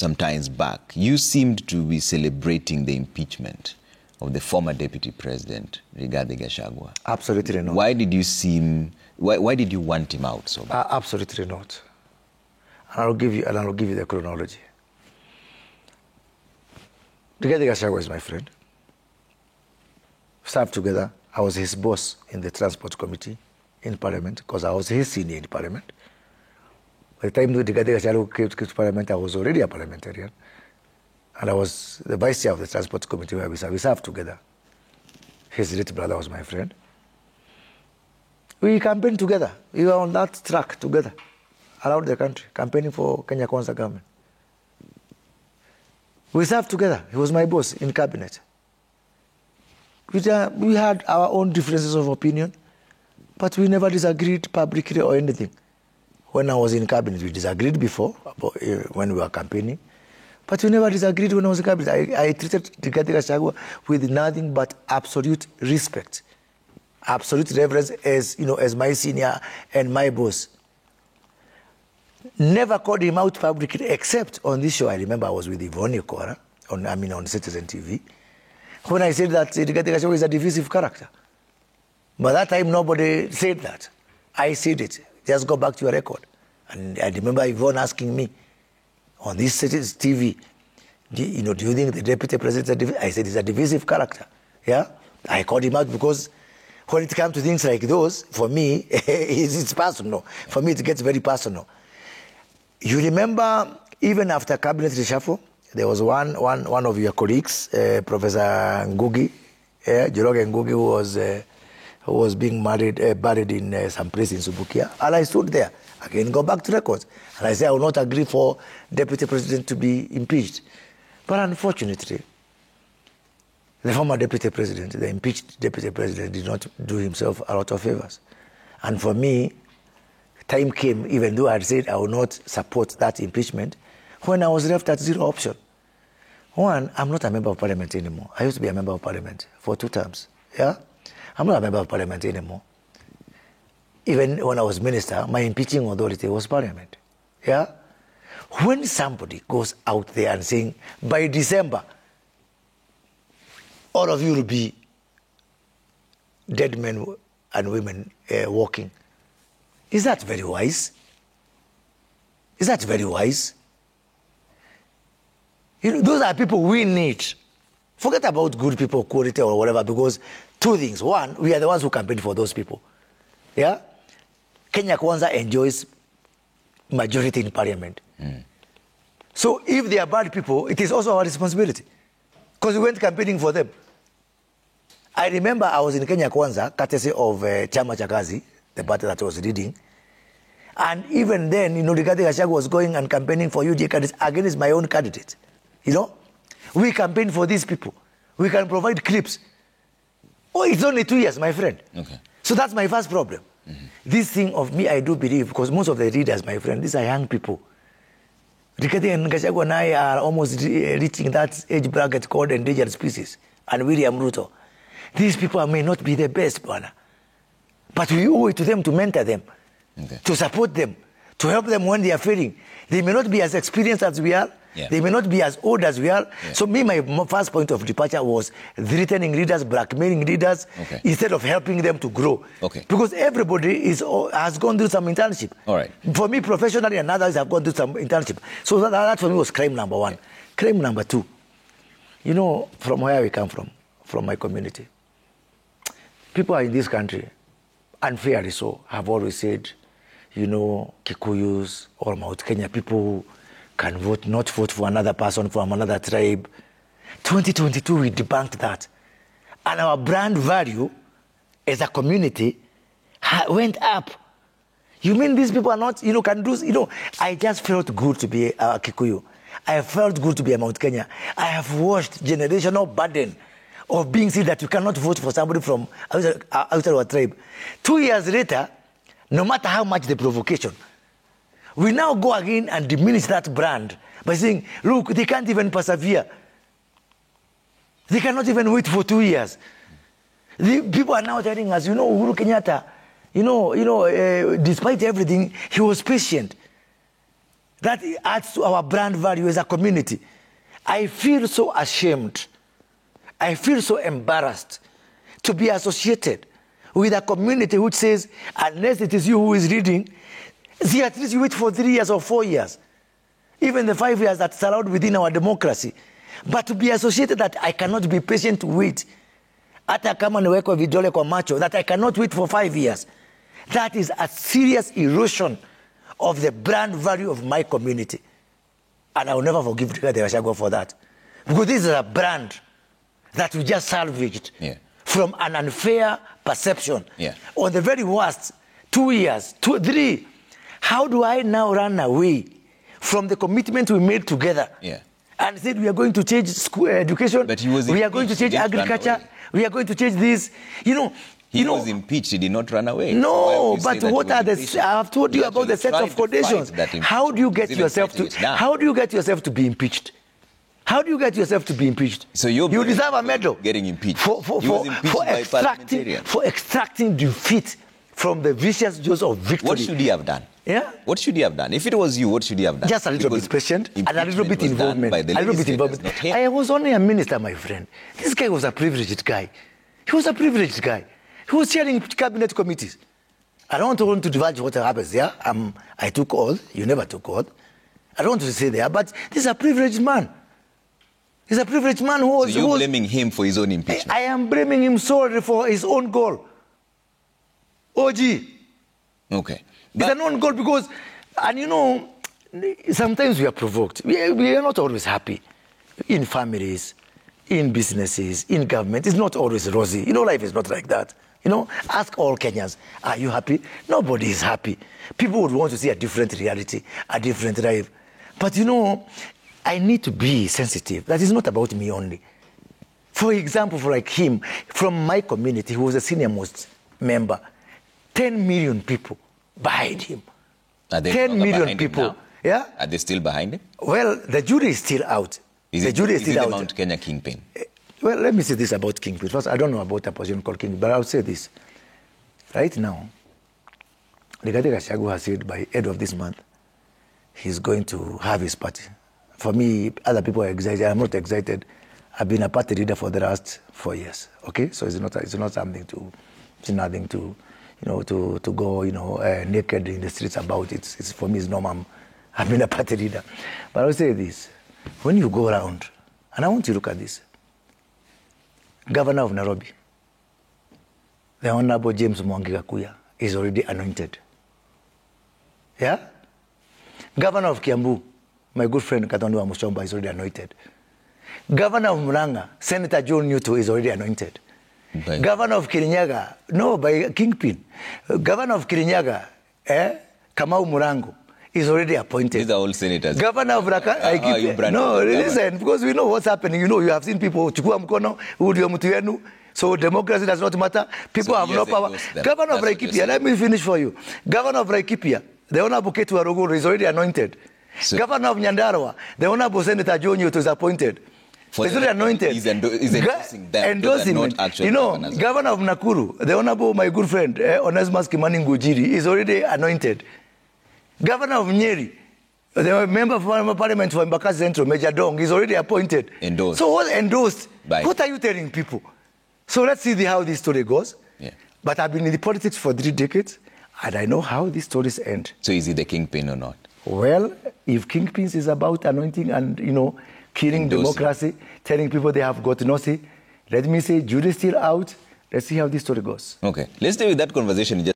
some times back, you seemed to be celebrating the impeachment of the former deputy president, Rigathi Gachagua. Absolutely not. Why did you want him out so bad? Absolutely not. And I'll give you the chronology. Rigathi Gachagua is my friend. We served together. I was his boss in the transport committee in parliament because I was his senior in parliament. By the time Rigathi Gachagua came to parliament, I was already a parliamentarian. And I was the vice chair of the transport committee where we served together. His little brother was my friend. We campaigned together. We were on that track together around the country, campaigning for Kenya Kwanza government. We served together. He was my boss in cabinet. We had our own differences of opinion, but we never disagreed publicly or anything. When I was in cabinet, we disagreed before, when we were campaigning, but we never disagreed when I was in cabinet. I treated Rigathi Gachagua with nothing but absolute respect, absolute reverence as my senior and my boss. Never called him out publicly, except on this show. I remember I was with Yvonne Kuria on Citizen TV, when I said that Rigathi Gachagua is a divisive character. By that time, nobody said that. I said it. Just go back to your record. And I remember Yvonne asking me on this TV, do you think the deputy president is a divisive? I said he's a divisive character. Yeah? I called him out because when it comes to things like those, for me, it's personal. For me, it gets very personal. You remember, even after cabinet reshuffle, there was one of your colleagues, Professor Ngugi, Joroge Ngugi, who was being buried in some place in Subukia. And I stood there. Again, go back to records. And I said, I will not agree for deputy president to be impeached. But unfortunately, the former deputy president, the impeached deputy president, did not do himself a lot of favors. And for me, time came, even though I had said I would not support that impeachment, when I was left at zero option. One, I'm not a member of parliament anymore. I used to be a member of parliament for 2 terms. Yeah? I'm not a member of parliament anymore. Even when I was minister, my impeaching authority was parliament. Yeah? When somebody goes out there and saying, by December, all of you will be dead men and women walking, is that very wise? Is that very wise? Those are people we need. Forget about good people, quality or whatever, because 2 things. One, we are the ones who campaign for those people. Yeah? Kenya Kwanza enjoys majority in parliament. So if they are bad people, it is also our responsibility, because we went campaigning for them. I remember I was in Kenya Kwanza, courtesy of Chama cha Kazi, the party that I was leading. And even then, Rigathi Gachagua was going and campaigning for UDA candidates against my own candidate. We campaign for these people. We can provide clips. Oh, it's only 2 years, my friend. Okay. So that's my first problem. This thing of me, I do believe, because most of the leaders, my friend, these are young people. Rigathi and Gachagua and I are almost reaching that age bracket called endangered species. And William Ruto. These people may not be the best, but we owe it to them to mentor them, to support them, to help them when they are failing. They may not be as experienced as we are. Yeah. They may not be as old as we are. Yeah. So my first point of departure was threatening leaders, blackmailing leaders, instead of helping them to grow. Because everybody has gone through some internship. All right. For me, professionally, and others have gone through some internship. So that for me was crime number 1. Crime number 2, from where we come from my community, people in this country, unfairly so, have always said, Kikuyus or Mount Kenya people can not vote for another person from another tribe. 2022, we debunked that. And our brand value as a community went up. You mean these people are not, can do, I just felt good to be a Kikuyu. I felt good to be a Mount Kenya. I have watched generational burden of being said that you cannot vote for somebody from outside our tribe. 2 years later, no matter how much the provocation, we now go again and diminish that brand by saying, look, they can't even persevere. They cannot even wait for 2 years. The people are now telling us, Uhuru Kenyatta, despite everything, he was patient. That adds to our brand value as a community. I feel so ashamed. I feel so embarrassed to be associated with a community which says, unless it is you who is leading, see, at least you wait for 3 years or 4 years. Even the 5 years that's allowed within our democracy. But to be associated that I cannot be patient to wait. Hata kama niwekwe vidole kwa macho, that I cannot wait for 5 years. That is a serious erosion of the brand value of my community. And I will never forgive Gachagua for that. Because this is a brand that we just salvaged from an unfair perception. On the very worst, 2 years, 3. How do I now run away from the commitment we made together? And said we are going to change school education, we are going to change agriculture, we are going to change this. He was impeached, he did not run away. No, but what are the... I have told you about the set of conditions. How do you get yourself to be impeached? How do you get yourself to be impeached? So you deserve a medal. Getting impeached. For extracting defeat from the vicious jaws of victory. What should he have done? What should he have done? If it was you, what should he have done? Just a little bit patient and a little bit involvement. I was only a minister, my friend. This guy was a privileged guy. He was a privileged guy. He was chairing cabinet committees. I don't want to divulge what happens there. I took oath. You never took oath. I don't want to say there, but this is a privileged man. He's a privileged man who was... So you're blaming him for his own impeachment? I am blaming him solely for his own goal. OG. Okay. It's an own goal because, and sometimes we are provoked. We are not always happy. In families, in businesses, in government, it's not always rosy. Life is not like that. Ask all Kenyans, are you happy? Nobody is happy. People would want to see a different reality, a different life. But I need to be sensitive. That is not about me only. For example, for like him, from my community, who was a senior most member, 10 million people behind him. Are they 10 million people. Yeah? Are they still behind him? Well, the jury is still out. Is it the Mount Kenya Kingpin? Well, let me say this about Kingpin. First, I don't know about a position called Kingpin, but I'll say this. Right now, Gachagua has said by end of this month, he's going to have his party. For me, other people are excited. I'm not excited. I've been a party leader for the last 4 years. Okay, so it's not something to, it's nothing to, to go, naked in the streets about it. For me, it's normal. I've been a party leader. But I'll say this. When you go around, and I want you to look at this, Governor of Nairobi, the Honorable James Gachagua, is already anointed. Yeah? Governor of Kiambu, my good friend Katondu Musomba, is already anointed. Governor of Murang'a, Senator John Newton, is already anointed. Governor of Kirinyaga, no, by Kingpin. Governor of Kirinyaga, Kamau Murango, is already appointed. These are all senators. Governor of no, listen, because we know what's happening. You have seen people, Chukua Mkono, Udio Mutuyenu, so democracy does not matter. People have no power. Governor of Laikipia, let me finish for you. Governor of Laikipia, the Honorable Ketu Aruguru is already anointed. So, Governor of Nyandarua, the Honorable Senator John Newton is appointed. He's already anointed. He's endorsing them. Endorsing Governor of Nakuru, the Honorable, my good friend, Onesimus Kimani Ngujiri, is already anointed. Governor of Nyeri, the member of Parliament for Embakasi Central, Major Dong, is already appointed. Endorsed. So what endorsed? What are you telling people? So let's see how this story goes. But I've been in the politics for 3 decades, and I know how these stories end. So is he the kingpin or not? Well, if kingpins is about anointing and, killing democracy, telling people they have got no say, let me say, jury's still out. Let's see how this story goes. Okay. Let's stay with that conversation.